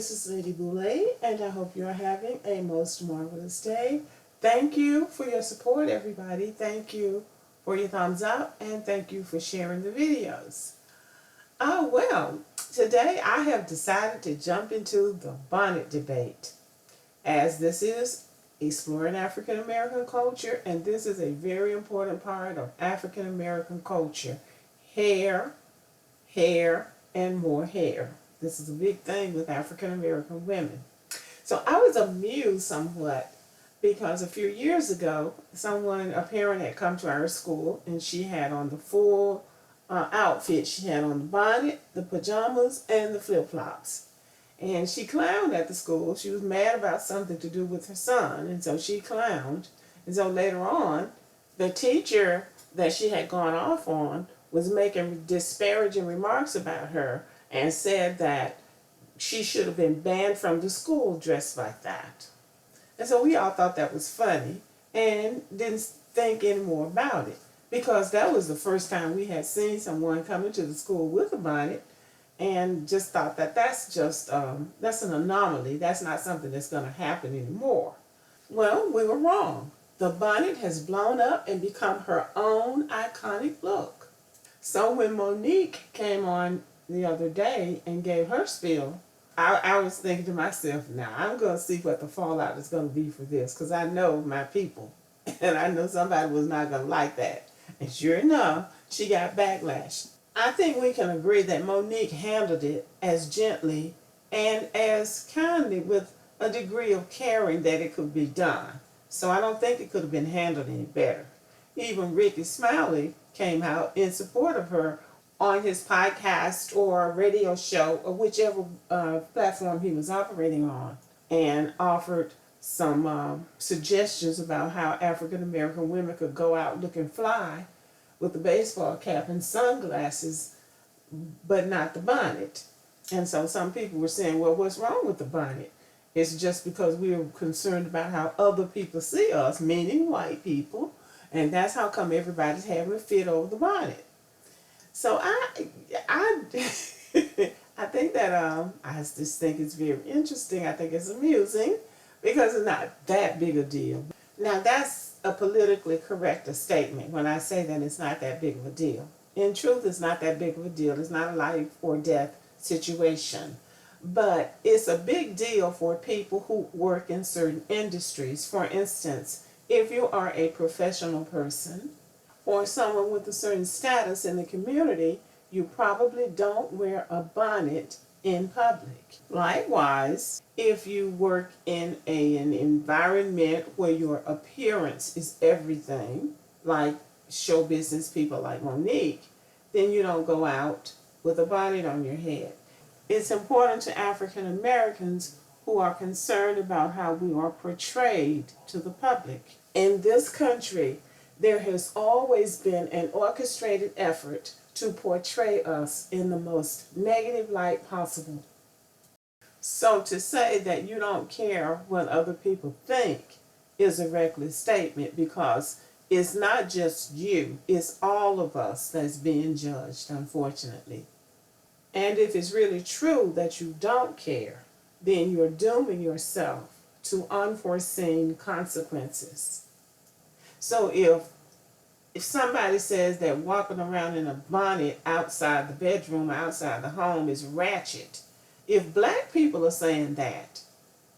this is Lady Boule, and I hope you're having a most marvelous day. Thank you for your support, everybody. Thank you for your thumbs up, and thank you for sharing the videos. Well, today I have decided to jump into the bonnet debate, as this is exploring African American culture, and this is a very important part of African American culture. Hair, and more hair. This is a big thing with African American women. So I was amused somewhat because a few years ago, a parent had come to our school and she had on the full outfit. She had on the bonnet, the pajamas, and the flip-flops. And she clowned at the school. She was mad about something to do with her son, and so she clowned. And so later on, the teacher that she had gone off on was making disparaging remarks about her and said that she should have been banned from the school dressed like that. And so we all thought that was funny and didn't think any more about it, because that was the first time we had seen someone come into the school with a bonnet, and just thought that that's an anomaly. That's not something that's going to happen anymore. Well, we were wrong. The bonnet has blown up and become her own iconic look. So when Monique came on the other day and gave her spiel, I was thinking to myself, now I'm going to see what the fallout is going to be for this, because I know my people, and I know somebody was not going to like that. And sure enough, she got backlash. I think we can agree that Monique handled it as gently and as kindly, with a degree of caring that it could be done. So I don't think it could have been handled any better. Even Ricky Smiley came out in support of her on his podcast or radio show, or whichever platform he was operating on, and offered some suggestions about how African American women could go out looking fly with a baseball cap and sunglasses, but not the bonnet. And so some people were saying, well, what's wrong with the bonnet? It's just because we are concerned about how other people see us, meaning white people, and that's how come everybody's having a fit over the bonnet. So I think that I just think it's very interesting. I think it's amusing because it's not that big a deal. Now that's a politically correct statement when I say that it's not that big of a deal. In truth, it's not that big of a deal. It's not a life or death situation. But it's a big deal for people who work in certain industries. For instance, if you are a professional person or someone with a certain status in the community, you probably don't wear a bonnet in public. Likewise, if you work in an environment where your appearance is everything, like show business people like Monique, then you don't go out with a bonnet on your head. It's important to African Americans who are concerned about how we are portrayed to the public. In this country, there has always been an orchestrated effort to portray us in the most negative light possible. So to say that you don't care what other people think is a reckless statement, because it's not just you, it's all of us that's being judged, unfortunately. And if it's really true that you don't care, then you're dooming yourself to unforeseen consequences. So if somebody says that walking around in a bonnet outside the bedroom, outside the home is ratchet, if black people are saying that,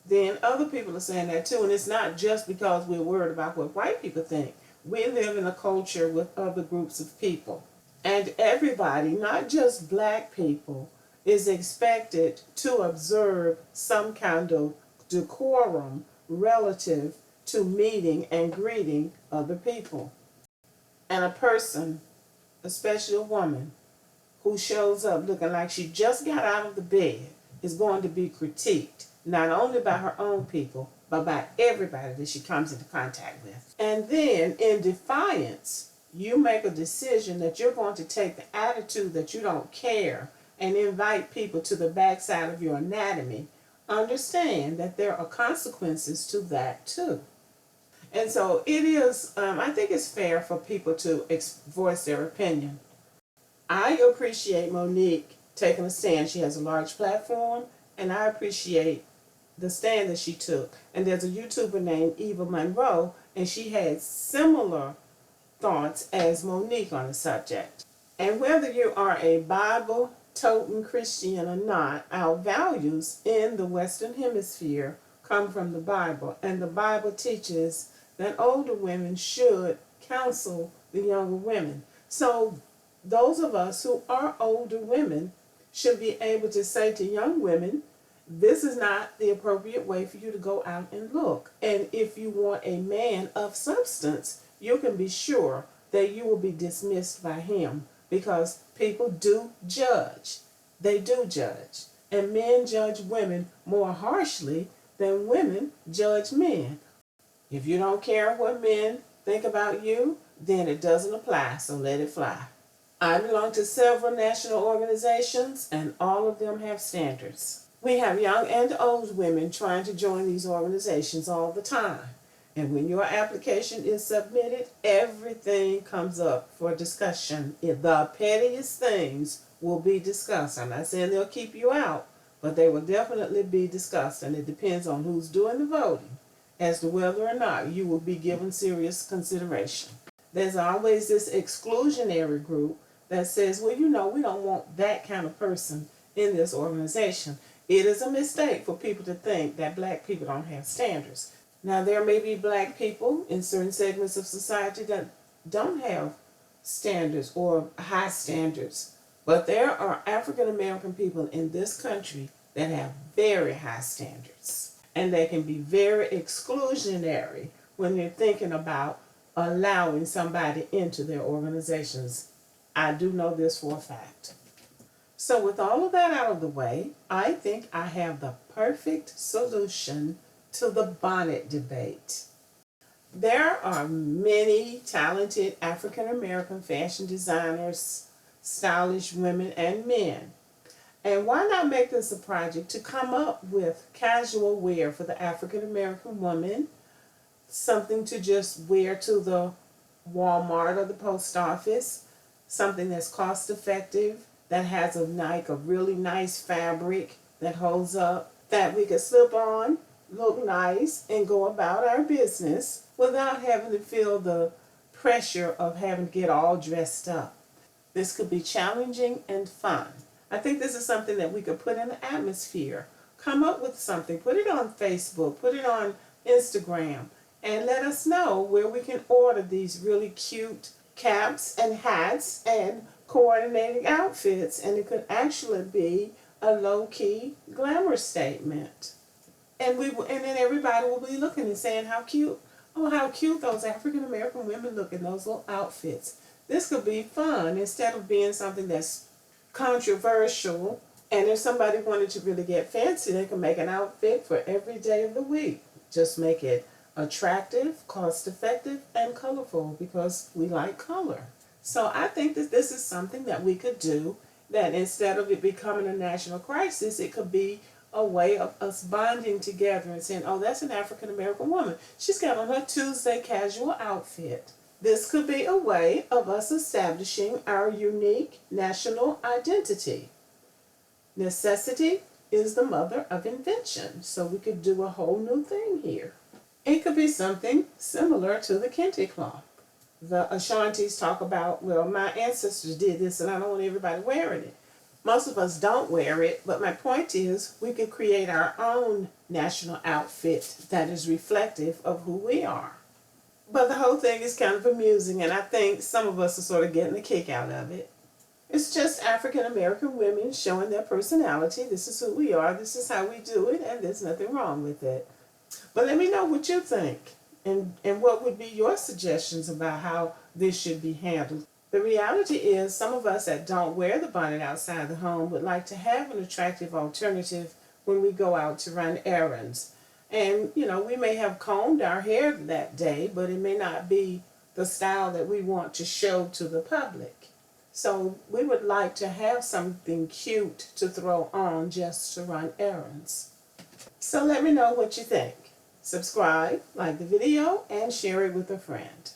then other people are saying that too. And it's not just because we're worried about what white people think. We live in a culture with other groups of people. And everybody, not just black people, is expected to observe some kind of decorum relative to meeting and greeting other people. And a person, especially a woman, who shows up looking like she just got out of the bed is going to be critiqued, not only by her own people, but by everybody that she comes into contact with. And then, in defiance, you make a decision that you're going to take the attitude that you don't care and invite people to the backside of your anatomy. Understand that there are consequences to that too. And so it is, I think it's fair for people to voice their opinion. I appreciate Monique taking a stand. She has a large platform, And I appreciate the stand that she took. And there's a YouTuber named Eva Monroe, and she had similar thoughts as Monique on the subject. And whether you are a Bible-toting Christian or not, our values in the Western Hemisphere come from the Bible. And the Bible teaches that older women should counsel the younger women. So those of us who are older women should be able to say to young women, this is not the appropriate way for you to go out and look. And if you want a man of substance, you can be sure that you will be dismissed by him, because people do judge. They do judge. And men judge women more harshly than women judge men. If you don't care what men think about you, then it doesn't apply, so let it fly. I belong to several national organizations, and all of them have standards. We have young and old women trying to join these organizations all the time. And when your application is submitted, everything comes up for discussion. The pettiest things will be discussed. I'm not saying they'll keep you out, but they will definitely be discussed. And it depends on who's doing the voting as to whether or not you will be given serious consideration. There's always this exclusionary group that says, well, we don't want that kind of person in this organization. It is a mistake for people to think that black people don't have standards. Now, there may be black people in certain segments of society that don't have standards or high standards, but there are African American people in this country that have very high standards, and they can be very exclusionary when they're thinking about allowing somebody into their organizations. I do know this for a fact. So with all of that out of the way, I think I have the perfect solution to the bonnet debate. There are many talented African American fashion designers, stylish women and men. And why not make this a project to come up with casual wear for the African American woman, something to just wear to the Walmart or the post office, something that's cost effective, that has a really nice fabric that holds up, that we could slip on, look nice, and go about our business without having to feel the pressure of having to get all dressed up. This could be challenging and fun. I think this is something that we could put in the atmosphere. Come up with something, put it on Facebook, put it on Instagram, and let us know where we can order these really cute caps and hats and coordinating outfits. And it could actually be a low-key glamour statement. And then everybody will be looking and saying how cute those African American women look in those little outfits. This could be fun instead of being something that's controversial. And if somebody wanted to really get fancy, they can make an outfit for every day of the week. Just make it attractive, cost-effective, and colorful, because we like color. So I think that this is something that we could do, that instead of it becoming a national crisis, it could be a way of us bonding together and saying, oh, that's an African American woman. She's got on her Tuesday casual outfit. This could be a way of us establishing our unique national identity. Necessity is the mother of invention, so we could do a whole new thing here. It could be something similar to the kente cloth. The Ashantis talk about, well, my ancestors did this and I don't want everybody wearing it. Most of us don't wear it, but my point is we could create our own national outfit that is reflective of who we are. But the whole thing is kind of amusing, and I think some of us are sort of getting a kick out of it. It's just African American women showing their personality. This is who we are, this is how we do it, and there's nothing wrong with it. But let me know what you think, and what would be your suggestions about how this should be handled. The reality is some of us that don't wear the bonnet outside the home would like to have an attractive alternative when we go out to run errands. And, we may have combed our hair that day, but it may not be the style that we want to show to the public. So we would like to have something cute to throw on just to run errands. So let me know what you think. Subscribe, like the video, and share it with a friend.